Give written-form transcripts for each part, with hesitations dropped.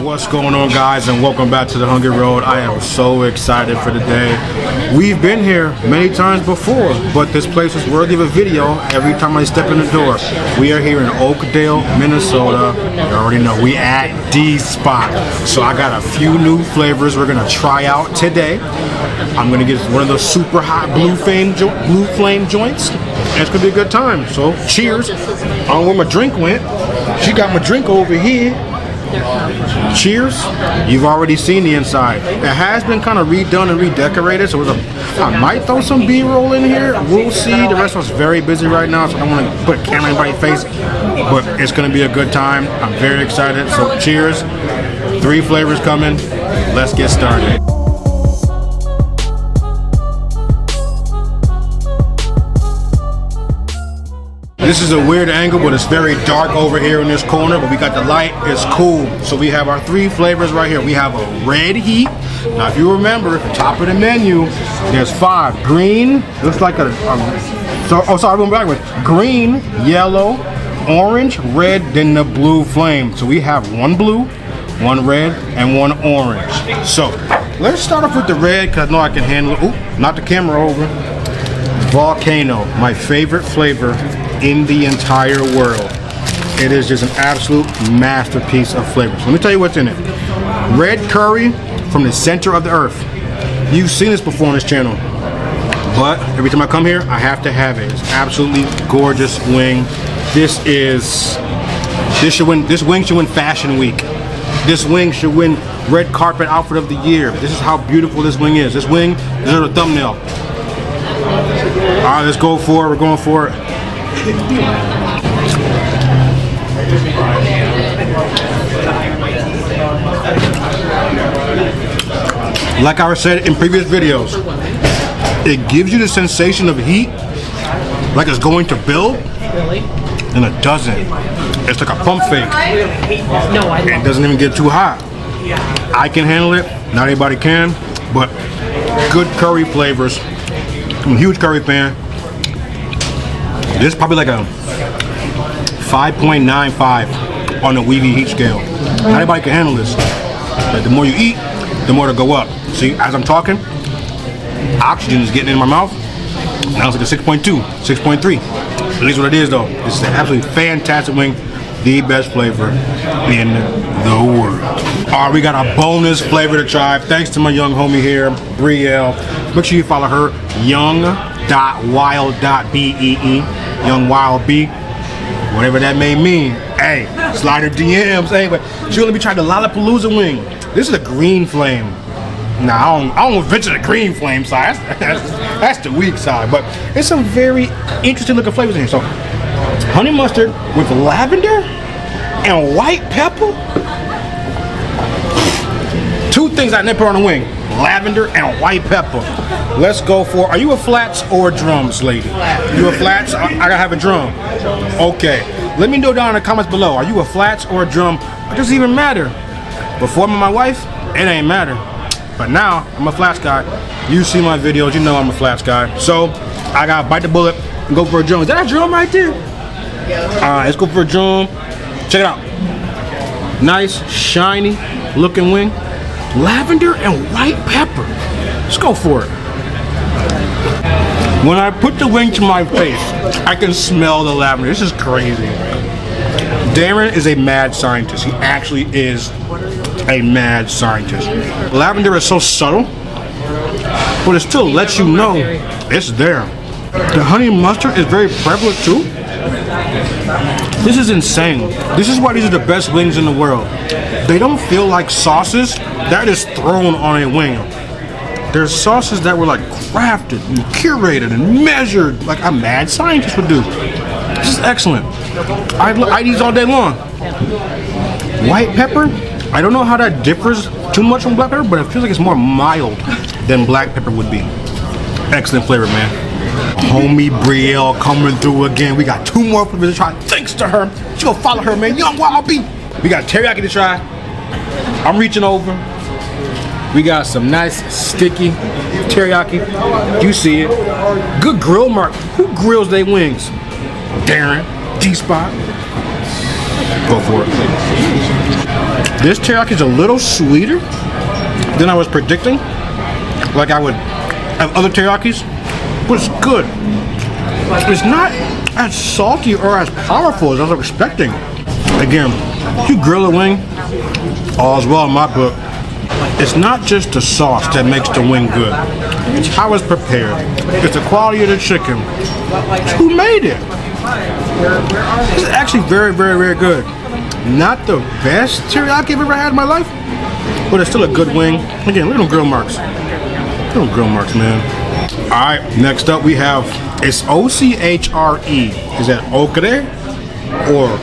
What's going on, guys, and welcome back to the Hungry Road. I am so excited for the day. We've been here many times before, but this place is worthy of a video every time I step in the door. We are here in Oakdale, Minnesota. You already know we at the spot. So I got a few new flavors we're gonna try out today. I'm gonna get one of those super hot blue flame joints, and it's gonna be a good time. So cheers. I don't know where my drink went. She got my drink over here. Cheers. You've already seen the inside. It has been kind of redone and redecorated, so I might throw some B-roll in here. We'll see. The restaurant's very busy right now, so I don't want to put a camera in anybody's face, but it's going to be a good time. I'm very excited. So cheers. 3 flavors coming. Let's get started. This is a weird angle, but it's very dark over here in this corner, but we got the light. It's cool. So we have our 3 flavors right here. We have a red heat. Now, if you remember, at the top of the menu, there's 5. Green, looks like sorry, going backwards. Green, yellow, orange, red, then the blue flame. So we have 1 blue, 1 red, and 1 orange. So let's start off with the red, because I know I can handle it. Ooh, knock the camera over. Volcano, my favorite flavor in the entire world. It is just an absolute masterpiece of flavors. Let me tell you what's in it. Red curry from the center of the earth. You've seen this before on this channel, but every time I come here, I have to have it. It's absolutely gorgeous wing. This wing should win Fashion Week. This wing should win red carpet outfit of the year. This is how beautiful this wing is. This wing deserves a thumbnail. All right, let's go for it. We're going for it. Like I said in previous videos, it gives you the sensation of heat, like it's going to build, and it doesn't. It's like a pump fake. It doesn't even get too hot. I can handle it. Not everybody can, but good curry flavors. I'm a huge curry fan. This is probably like a 5.95 on the Weevy heat scale. Not everybody can handle this. But the more you eat, the more it'll go up. See, as I'm talking, oxygen is getting in my mouth. Now it's like a 6.2, 6.3. At least what it is though. This is an absolutely fantastic wing. The best flavor in the world. All right, we got a bonus flavor to try. Thanks to my young homie here, Brielle. Make sure you follow her, young.wild.bee. Young Wild B, whatever that may mean. Hey, slide her DMs. Hey, but she'll let me try the Lalapalooza wing. This is a green flame. Now, I don't venture the green flame side. That's the weak side. But it's some very interesting looking flavors in here. So, honey mustard with lavender and white pepper. 2 things I never put on the wing. Lavender and white pepper. Let's go for, are you a flats or drums lady? You a flats? I gotta have a drum. Okay. Let me know down in the comments below. Are you a flats or a drum? It doesn't even matter. Before I'm my wife, it ain't matter. But now, I'm a flats guy. You see my videos, you know I'm a flats guy. So, I gotta bite the bullet and go for a drum. Is that a drum right there? Alright, let's go for a drum. Check it out. Nice, shiny looking wing. Lavender and white pepper. Let's go for it. When I put the wing to my face, I can smell the lavender. This is crazy. Darren is a mad scientist. He actually is a mad scientist. Lavender is so subtle, but it still lets you know it's there. The honey mustard is very prevalent too. This is insane. This is why these are the best wings in the world. They don't feel like sauces that is thrown on a wing. There's sauces that were like crafted and curated and measured like a mad scientist would do. This is excellent. I eat these all day long. White pepper, I don't know how that differs too much from black pepper, but it feels like it's more mild than black pepper would be. Excellent flavor, man. Homie Brielle coming through again. We got 2 more flavors to try. Thanks to her. She gonna follow her, man. Young Wild B. We got teriyaki to try. I'm reaching over. We got some nice sticky teriyaki. You see it. Good grill mark. Who grills their wings? Darren. G-Spot. Go for it. This teriyaki is a little sweeter than I was predicting. Like I would have other teriyakis, but it's good. It's not as salty or as powerful as I was expecting. Again, if you grill a wing, all's well in my book. It's not just the sauce that makes the wing good. It's how it's prepared. It's the quality of the chicken. It's who made it. This is actually very, very, very good. Not the best teriyaki I've ever had in my life, but it's still a good wing. Again, look at them grill marks. Look at them grill marks, man. All right, next up we have, it's O-C-H-R-E. Is that Ochre or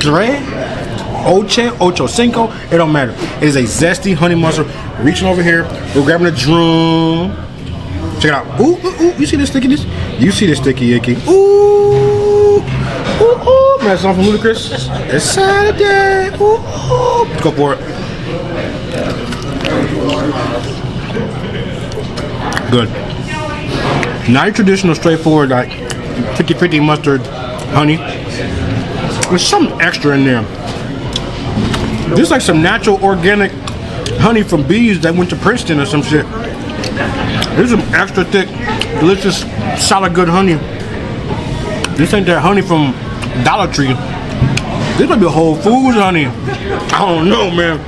Ochre? Ocho Cinco, it don't matter. It is a zesty honey mustard. Reaching over here, we're grabbing a drum. Check it out. Ooh, ooh, ooh. You see the stickiness? You see the sticky icky. Ooh, ooh, ooh. Man, something from Ludacris. It's Saturday. Ooh, ooh. Let's go for it. Good. Not your traditional, straightforward, like 50-50 mustard honey. There's something extra in there. This is like some natural organic honey from bees that went to Princeton or some shit. This is some extra thick, delicious, solid good honey. This ain't that honey from Dollar Tree. This might be Whole Foods honey. I don't know, man.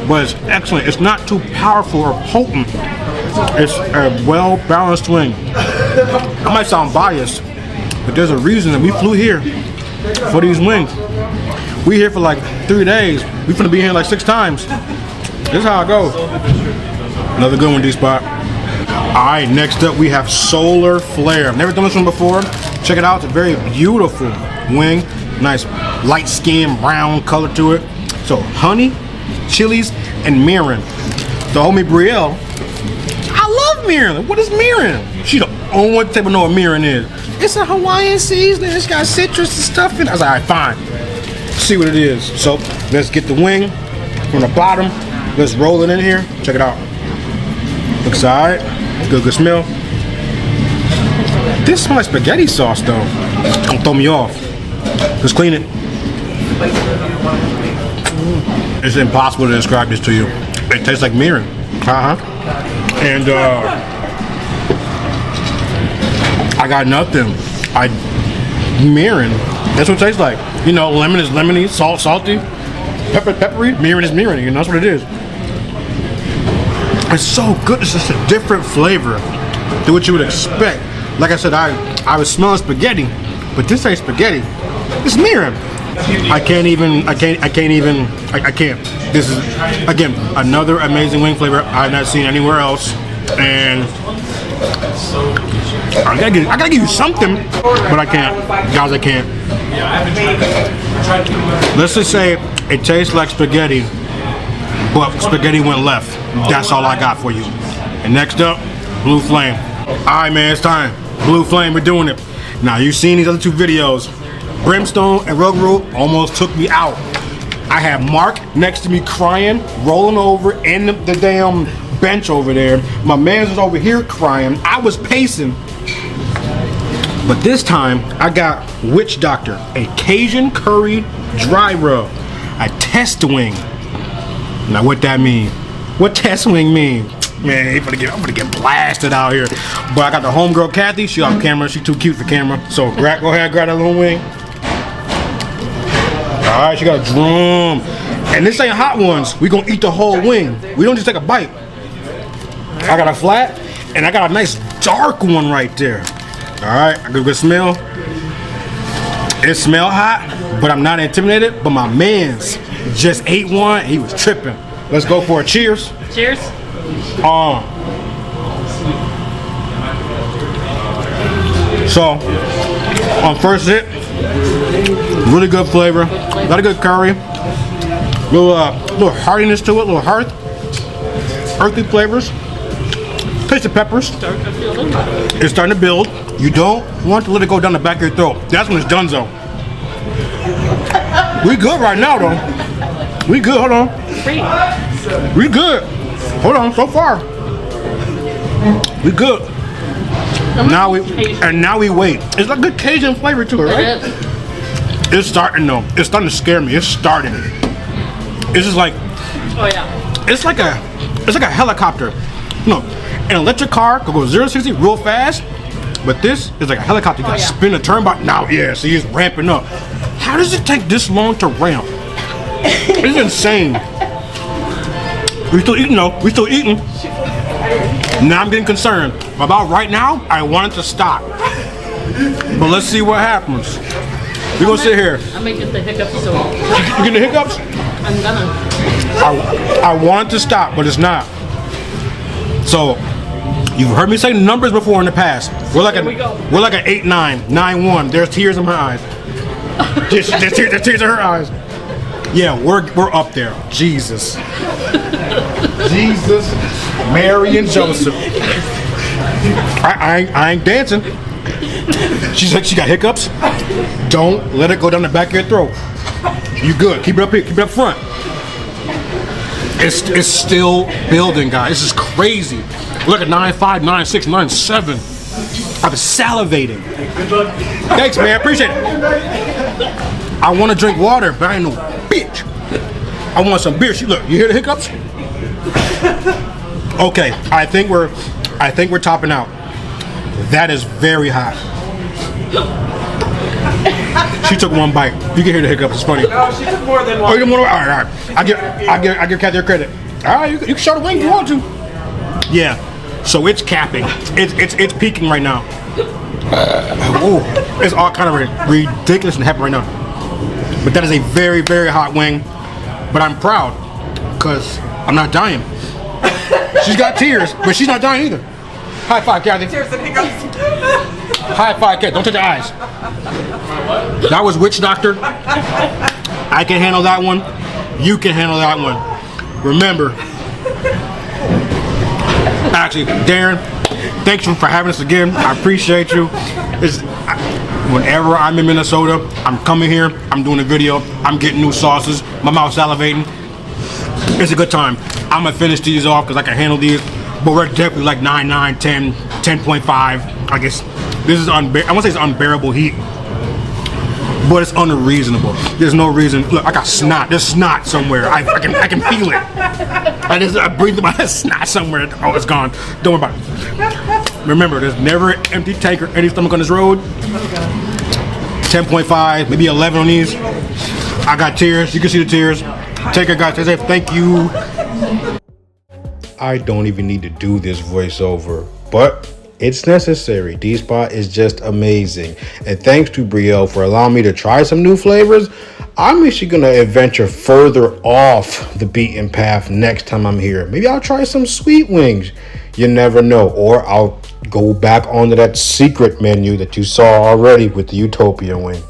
But it's excellent. It's not too powerful or potent. It's a well-balanced wing. I might sound biased, but there's a reason that we flew here for these wings. We here for like 3 days. We finna be here like 6 times. This is how it goes. Another good one, D-Spot. Alright, next up we have Solar Flare. I've never done this one before. Check it out. It's a very beautiful wing. Nice light skin, brown color to it. So honey, chilies, and mirin. The homie Brielle, I love mirin. What is mirin? She the only one that know what mirin is. It's a Hawaiian seasoning. It's got citrus and stuff in it. I was like, alright, fine. See what it is. So let's get the wing from the bottom. Let's roll it in here. Check it out. Looks alright. Good, good smell. This smells like spaghetti sauce though. Don't throw me off. Let's clean it. It's impossible to describe this to you. It tastes like mirin. And I got nothing. Mirin. That's what it tastes like. You know, lemon is lemony, salt salty, pepper peppery, mirin is mirin, you know, that's what it is. It's so good. It's just a different flavor than what you would expect. Like I said, I was smelling spaghetti, but this ain't spaghetti. It's mirin. I can't. This is, again, another amazing wing flavor I've not seen anywhere else. And I gotta give you something, but I can't. Guys, I can't. Let's just say it tastes like spaghetti, but spaghetti went left. That's all I got for you. And next up, Blue Flame. Alright, man, it's time. Blue Flame, we're doing it. Now, you've seen these other 2 videos. Brimstone and Rogue almost took me out. I have Mark next to me crying, rolling over in the damn bench over there. My man was over here crying. I was pacing. But this time, I got Witch Doctor, a Cajun curry dry rub, a test wing. Now, what that mean? What test wing mean? Man, I'm gonna get blasted out here. But I got the homegirl Kathy. She off camera. She too cute for camera. So go ahead, grab that little wing. All right, she got a drum. And this ain't hot ones. We gonna eat the whole wing. We don't just take a bite. I got a flat, and I got a nice dark one right there. All right, I got a good smell. It smell hot, but I'm not intimidated. But my man's just ate one. He was tripping. Let's go for a cheers. Cheers. So, on first sip, really good flavor. Got a good curry. Little heartiness to it. Little hearth. Earthy flavors. Taste the peppers. It's starting to build. You don't want to let it go down the back of your throat. That's when it's done, though. We good right now, though. We good. Hold on. We good. Hold on. So far, we good. Now we wait. It's like good Cajun flavor to it, right? It's starting though. It's starting to scare me. It's starting. It's just like, Oh yeah. it's like a helicopter. No, an electric car could go 0 to 60 real fast, but this is like a helicopter. You gotta spin a turn by now. Yeah, so he's ramping up. How does it take this long to ramp? It's insane. We still eating though. We still eating. Now I'm getting concerned. About right now, I want it to stop. But let's see what happens. We're gonna sit here. I may get the hiccups soon. You getting the hiccups? I'm gonna. I want it to stop, but it's not. So you've heard me say numbers before in the past. We're like an 8-9, 9-1. There's tears in my eyes. There's tears in her eyes. Yeah, we're up there. Jesus, Mary and Joseph. I ain't dancing. She's like, she got hiccups. Don't let it go down the back of your throat. You good? Keep it up here. Keep it up front. It's still building, guys. This is crazy. Look at 9.5, 9.6, 9.7. I'm salivating. Thanks, man. Appreciate it. I want to drink water, but I ain't no bitch. I want some beer. Look, you hear the hiccups? Okay, I think we're topping out. That is very hot. She took one bite. You can hear the hiccups. It's funny. No, she took more than one. Oh, you took more than one? All right. I give Kat their credit. All right, you can show the wing if you want to. Yeah. So it's capping. It's peaking right now. Oh, it's all kind of ridiculous and happening right now. But that is a very, very hot wing. But I'm proud because I'm not dying. She's got tears, but she's not dying either. High five, Kathy. Tears and hiccups. High five, Kathy. Don't touch your eyes. That was Witch Doctor. I can handle that one. You can handle that one. Remember. Actually, Darren, thanks for having us again. I appreciate you. Whenever I'm in Minnesota, I'm coming here, I'm doing a video, I'm getting new sauces, my mouth's salivating. It's a good time. I'm gonna finish these off because I can handle these, but we're definitely like 9.9, 10, 10.5. I guess this is I want to say it's unbearable heat, but it's unreasonable. There's no reason. Look, I got snot. There's snot somewhere. I can feel it. I breathe my snot somewhere. Oh, it's gone. Don't worry about it. Remember, there's never an empty tank or any stomach on this road. 10.5, maybe 11 on these. I got tears. You can see the tears. Take care, guys. Thank you. I don't even need to do this voiceover, but it's necessary. D-Spot is just amazing. And thanks to Brielle for allowing me to try some new flavors. I'm actually going to adventure further off the beaten path next time I'm here. Maybe I'll try some sweet wings. You never know. Or I'll go back onto that secret menu that you saw already with the Utopia wing.